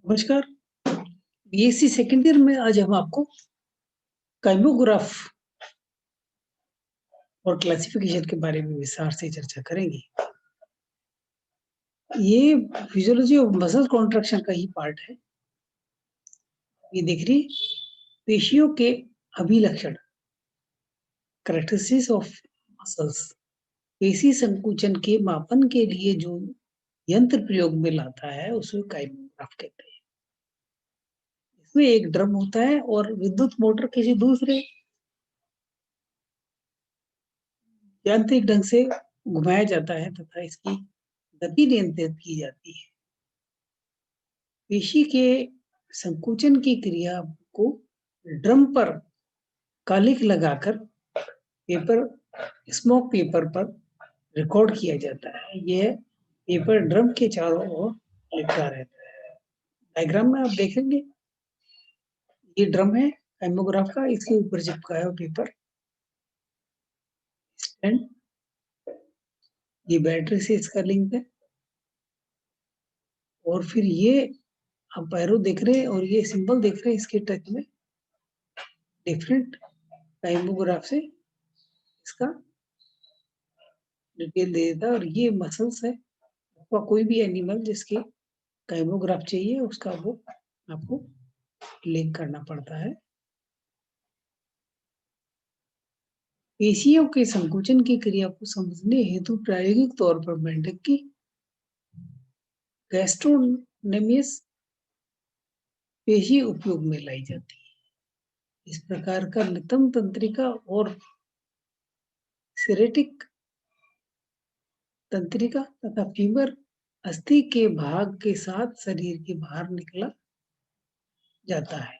नमस्कार। BSc second year में आज हम आपको काइमोग्राफ और क्लासिफिकेशन के बारे में विस्तार से चर्चा करेंगे। ये फिजियोलॉजी ऑफ मसल कॉन्ट्रैक्शन का ही पार्ट है। ये देख रही पेशियों के अभिलक्षण, कैरेक्टरिस्टिक्स ऑफ मसल्स। पेशी संकुचन के मापन के लिए जो यंत्र प्रयोग में लाता है उसे काइमोग्राफ कहते हैं। इसमें एक ड्रम होता है और विद्युत मोटर किसी दूसरे यांत्रिक ढंग से घुमाया जाता है तथा इसकी गति नियंत्रित की जाती है। पेशी के संकुचन की क्रिया को ड्रम पर कालिख लगाकर स्मोक पेपर पर रिकॉर्ड किया जाता है। यह पेपर ड्रम के चारों ओर लिपटा रहता है। डायग्राम में आप देखेंगे ये ड्रम है काइमोग्राफ का, इसके ऊपर चिपका है पेपर स्टैंड। ये बैटरी से इसका लिंक है और फिर ये आप एरो देख रहे हैं और ये सिंबल देख रहे हैं, इसके टच में डिफरेंट काइमोग्राफ से इसका डिटेल दे देता है। और ये मसल्स है आपका, कोई भी एनिमल जिसके काइमोग्राफ चाहिए उसका वो आपको लिंक करना पड़ता है। पेशियों के संकुचन की क्रिया को समझने हेतु प्रायोगिक तौर पर मेंढक की गैस्ट्रोनेमियस पेशी उपयोग में लाई जाती है। इस प्रकार का नितंब तंत्रिका और सेरेटिक तंत्रिका तथा फीमर अस्थि के भाग के साथ शरीर के बाहर निकला जाता है।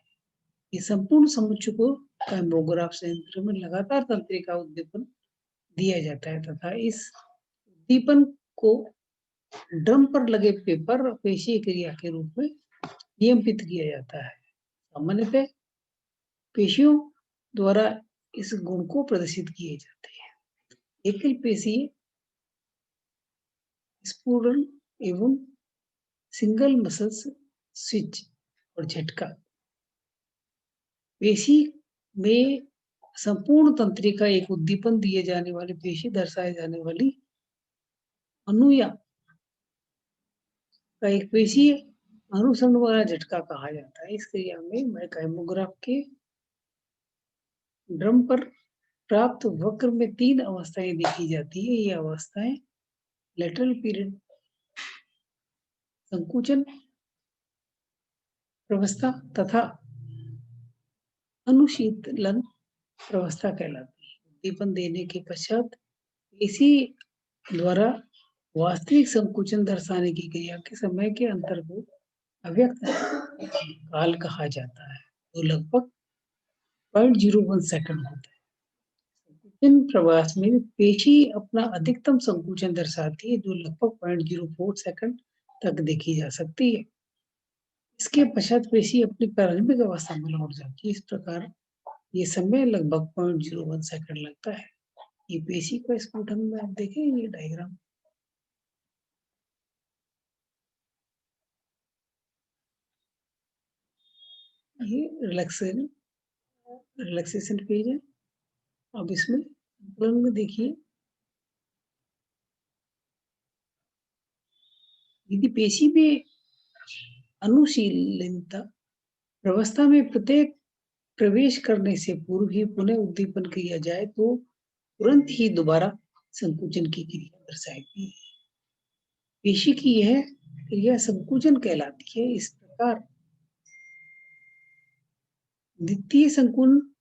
ये संपूर्ण समुच्चय को काइमोग्राफ संयंत्र में लगातार तंत्रिका उद्दीपन दिया जाता है तथा इस उद्दीपन को ड्रम पर लगे पेपर पेशी क्रिया के रूप में नियंत्रित किया जाता है। सामान्यतः पेशियों द्वारा इस गुण को प्रदर्शित किए जाते हैं। एकल पेशी स्पूरण एवं सिंगल मसल्स स्विच और झटका। पेशी में संपूर्ण तंत्रिका एक उद्दीपन दिए जाने वाली पेशी दर्शाए जाने वाली अनुया का एक पेशी अनुसरण वाला झटका कहा जाता है। इस क्रिया में काइमोग्राफ के ड्रम पर प्राप्त वक्र में 3 अवस्थाएं देखी जाती है। ये अवस्थाएं लेटरल पीरियड संकुचन प्रवस्था तथा अनुशीतलन प्रवस्था कहलाती है। उद्दीपन देने के पश्चात पेशी द्वारा वास्तविक संकुचन दर्शाने की क्रिया के समय के अंतर को अव्यक्त काल कहा जाता है, जो लगभग 0.01 सेकंड होता है। संकुचन प्रवास में पेशी अपना अधिकतम संकुचन दर्शाती है, जो लगभग 0.04 सेकंड तक देखी जा सकती है। इसके पश्चात पेशी अपनी प्रारंभिक अवस्था में लौट जाती है। इस प्रकार ये समय लगभग 0.01 सेकंड लगता है। ये पेशी का स्फुटन में आप देखें ये डायग्राम, ये रिलैक्सेशन पेज है। अब इसमें संतुलन में देखिए, यदि पेशी में अनुशीलनता व्यवस्था में प्रत्येक प्रवेश करने से पूर्व ही पुनः उद्दीपन किया जाए तो तुरंत ही दोबारा संकुचन की क्रिया दर्शाएगी। पेशी की यह क्रिया संकुचन कहलाती है। इस प्रकार द्वितीय संकुचन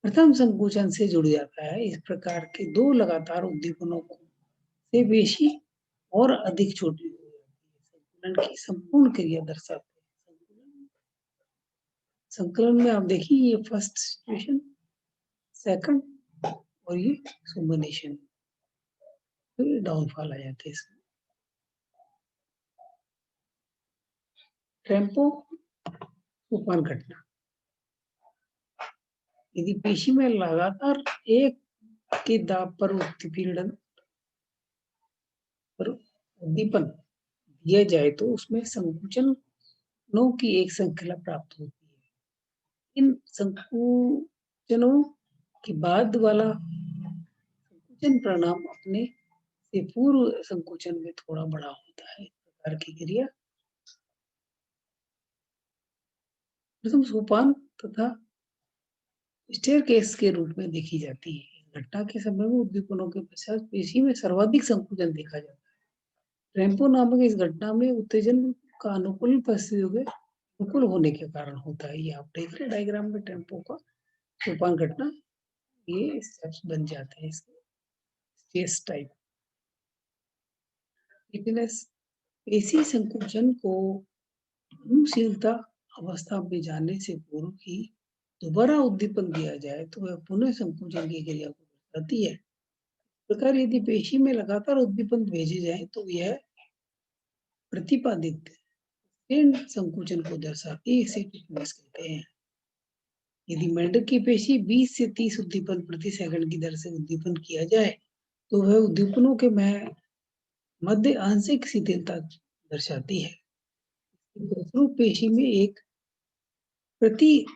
प्रथम संकुचन से जुड़ जाता है। इस प्रकार के 2 लगातार उद्दीपनों को से पेशी और अधिक छोटी हो जाती है। संकुलन की संपूर्ण क्रिया दर्शाते हैं। संकलन में आप देखिए ये फर्स्ट सिचुएशन, सेकंड और ये सुमेनेशन, फिर डाउनफॉल आ जाते हैं इसमें। टेम्पो उपान घटना, यदि पेशी में लगातार एक के दाब पर उत्पीड़न पर उद्दीपन दिया जाए तो उसमें संकुचनों की एक श्रृंखला प्राप्त होती है। इन संकुचनों के बाद वाला संकुचन परिणाम अपने से पूर्व संकुचन में थोड़ा बड़ा होता है। इस प्रकार की क्रिया प्रथम सोपान तथा स्टेयरकेस के रूप में देखी जाती है। घटना के समय में उद्दीपनों के पश्चात पेशी में सर्वाधिक संकुचन देखा जाता है। ट्रेम्पो नामक इस घटना में उत्तेजन का अनुकूल परिस्थितियों के अनुकूल होने के कारण होता है। ये आप देख रहे हैं डायग्राम में ट्रेम्पो का सोपान घटना, ये स्टेप्स बन जाते हैं इसके स्टेज टाइप। फिटनेस पेशी संकुचन को अनुशीलता अवस्था में जाने से पूर्व ही दोबारा उद्दीपन दिया जाए तो वह पुनः संकुचन की क्रिया को दर्शाती है। इस प्रकार यदि पेशी में लगातार उद्दीपन भेजे जाए तो यह प्रतिपादित संकुचन को दर्शाती है, इसे फिटनेस कहते हैं। यदि मेंढक की पेशी 20 से 30 उद्दीपन प्रति सेकंड की दर से उद्दीपन किया जाए तो वह उद्दीपनों के मध्य आंशिक शिथिलता दर्शाती है। पेशी में एक प्रतिकालिक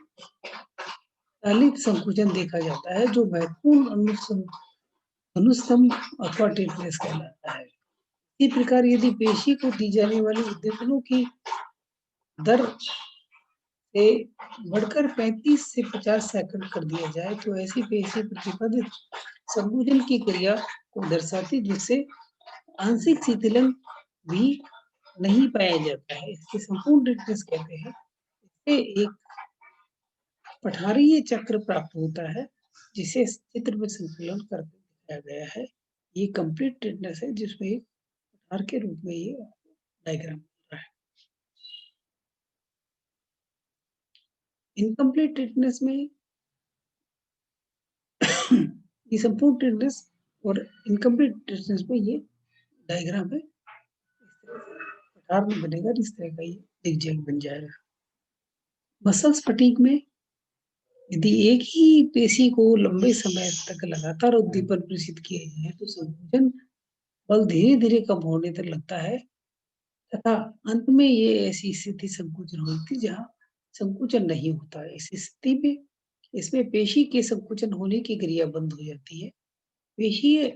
संकुचन देखा जाता है जो महत्वपूर्ण अनुस्तंभ अथवा टिटनेस कहलाता है। इसी प्रकार यदि पेशी को दी जाने वाली उद्दीपनों की दर से बढ़कर 35 से 50 सेकंड कर दिया जाए तो ऐसी पेशी प्रतिपादित संकुचन की क्रिया को दर्शाती, जिससे आंशिक शीतलन भी नहीं पाया जाता है। इसकी संपूर्ण टिटनेस कहते हैं। इससे एक पठारीय चक्र प्राप्त होता है जिसे चित्र में संकलन करके दिखाया गया है। ये कंप्लीट टिटनेस है जिसमें एक पठार के रूप में ये डायग्राम बन रहा है। इनकम्प्लीट टिटनेस में ये संपूर्ण टिटनेस और इनकम्प्लीट टिटनेस में ये डायग्राम है। पठार में बनेगा, इस तरह का ये zigzag बन जाएगा। मसल्स फटीग में यदि एक ही पेशी को लंबे समय तक लगातार उद्दीपन प्रेषित किए जाए तो संकुचन बल धीरे धीरे कम होने तक लगता है तथा अंत में ये ऐसी स्थिति संकुचन होती जहां संकुचन नहीं होता है। इस स्थिति में इसमें पेशी के संकुचन होने की क्रिया बंद हो जाती है। पेशी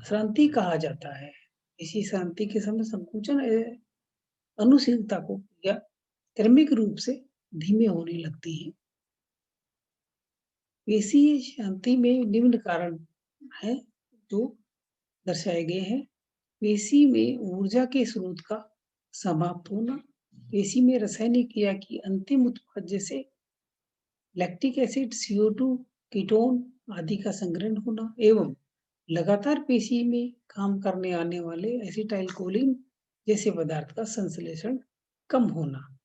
शांति कहा जाता है। इसी शांति के समय संकुचन अनुशीलता को या क्रमिक रूप से धीमे होने लगती है। पेशी शांति में निम्न कारण है जो दर्शाए गए हैं। पेशी में ऊर्जा के स्रोत का समाप्त होना, पेशी में रासायनिक क्रिया की अंतिम उत्पाद जैसे लैक्टिक एसिड, CO2, कीटोन आदि का संग्रहण होना एवं लगातार पेशी में काम करने आने वाले एसिटाइलकोलिन जैसे पदार्थ का संश्लेषण कम होना।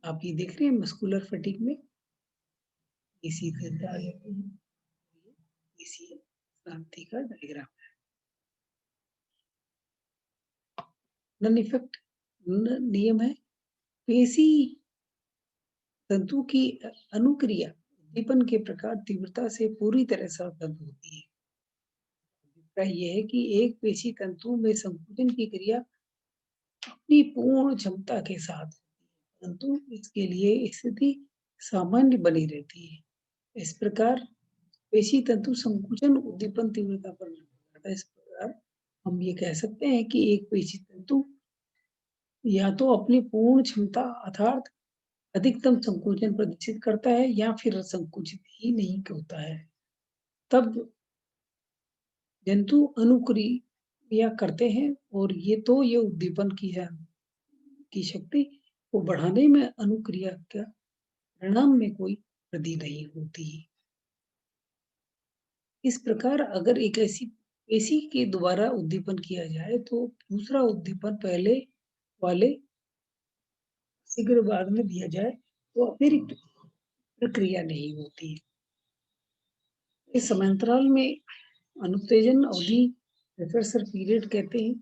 आप ये देख रहे हैं मस्कुलर फटीग में इसी तरह आ जाती है। इसी शांति का डायग्राम है। नन इफेक्ट नियम है। पेशी तंतु की अनुक्रिया उद्दीपन के प्रकार तीव्रता से पूरी तरह स्वतंत्र होती है। यह है कि एक पेशी तंतु में संकुचन की क्रिया अपनी पूर्ण क्षमता के साथ, परंतु इसके लिए स्थिति सामान्य बनी रहती है। इस प्रकार पेशी तंतु संकुचन उद्दीपन तीव्रता पर निर्भर करता है। इस प्रकार हम ये कह सकते हैं कि एक पेशी तंतु या तो अपनी पूर्ण क्षमता अर्थात अधिकतम संकुचन प्रदर्शित करता है या फिर संकुचित ही नहीं होता है। तब जंतु अनुक्रिया करते हैं और ये उद्दीपन की शक्ति को बढ़ाने में अनुक्रिया का परिणाम में कोई वृद्धि नहीं होती। इस प्रकार अगर एक ऐसी पेशी के द्वारा उद्दीपन किया जाए तो दूसरा उद्दीपन पहले वाले शीघ्र बाद में दिया जाए तो अतिरिक्त प्रक्रिया नहीं होती। इस समांतराल में अनुत्तेजन अवधि प्रेशर पीरियड कहते हैं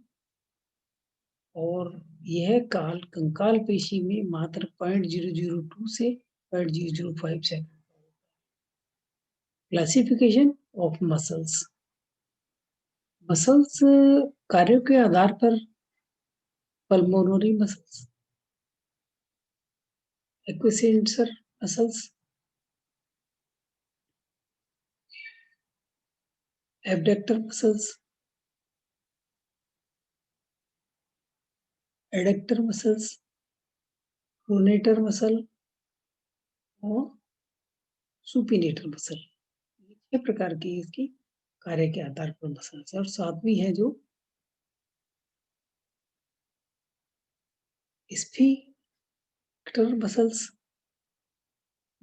और यह काल कंकाल पेशी में मात्र 0.002 से 0.005 सेकंड। क्लासिफिकेशन ऑफ मसल्स कार्यों के आधार पर pulmonary muscles, acquiescent muscles, abductor muscles, adductor muscles, pronator muscle और supinator muscle। छह प्रकार की इसकी कार्य के आधार पर मसल्स और सातवीं है जो स्फीक्टर मसल्स,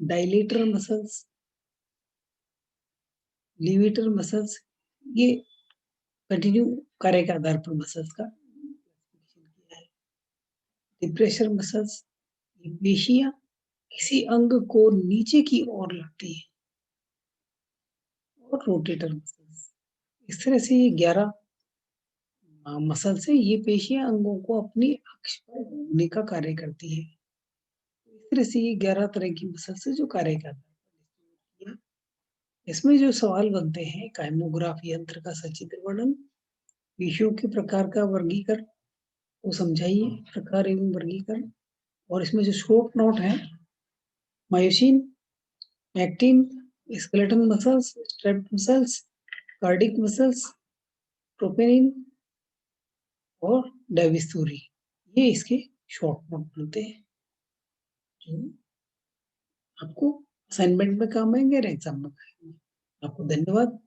डायलेटर मसल्स, लीवेटर मसल्स। ये कंटिन्यू कार्य के आधार पर मसल्स का किया है। डिप्रेशर मसल्स, ये पेशियां किसी अंग को नीचे की ओर लाती है। और रोटेटर मसल्स, इस तरह से ये 11 मसल से ये पेशियां अंगों को अपनी अक्ष पर घूमने का कार्य करती है। इस तरह से ये 11 तरह की मसल से जो कार्य करता है। इसमें जो सवाल बनते हैं, काइमोग्राफी यंत्र का सचित्र वर्णन, पेशियों के प्रकार का वर्गीकरण वो समझाइए, प्रकार एवं वर्गीकरण। और इसमें जो शॉर्ट नोट है, myosin, actin, skeletal muscles, striped muscles, cardiac muscles, troponin और डायविस्तूरी, ये इसके शॉर्ट नोट बनते हैं जो आपको असाइनमेंट में काम आएंगे और एग्जाम में आएंगे। आपको धन्यवाद।